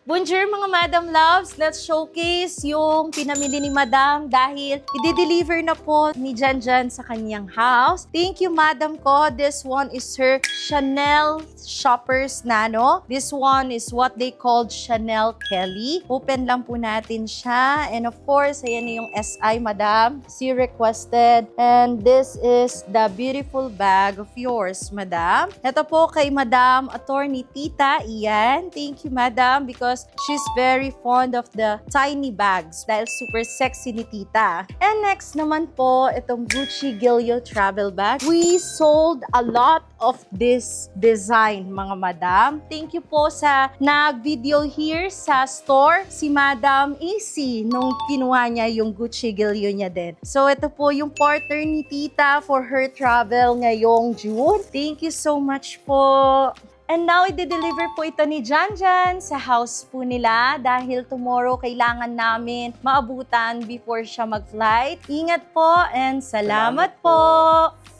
Bonjour mga Madam Loves! Let's showcase yung pinamili ni Madam dahil i-deliver na po ni Janjan sa kanyang house. Thank you Madam ko. This one is her Chanel Shoppers Nano. This one is what they called Chanel Kelly. Open lang po natin siya. And of course, ayan na yung SI Madam. She requested. And this is the beautiful bag of yours, Madam. Ito po kay Madam Attorney Tita Ian. Thank you Madam because she's very fond of the tiny bags dahil super sexy ni Tita. And next naman po, itong Gucci Gilio travel bag. We sold a lot of this design, mga Madam. Thank you po sa nag-video here sa store, si Madam AC, nung kinuha niya yung Gucci Gilio niya din. So, ito po yung partner ni Tita for her travel ngayong June. Thank you so much po. And now, i-deliver po ito ni Janjan sa house po nila dahil tomorrow kailangan namin maabutan before siya mag-flight. Ingat po and salamat po!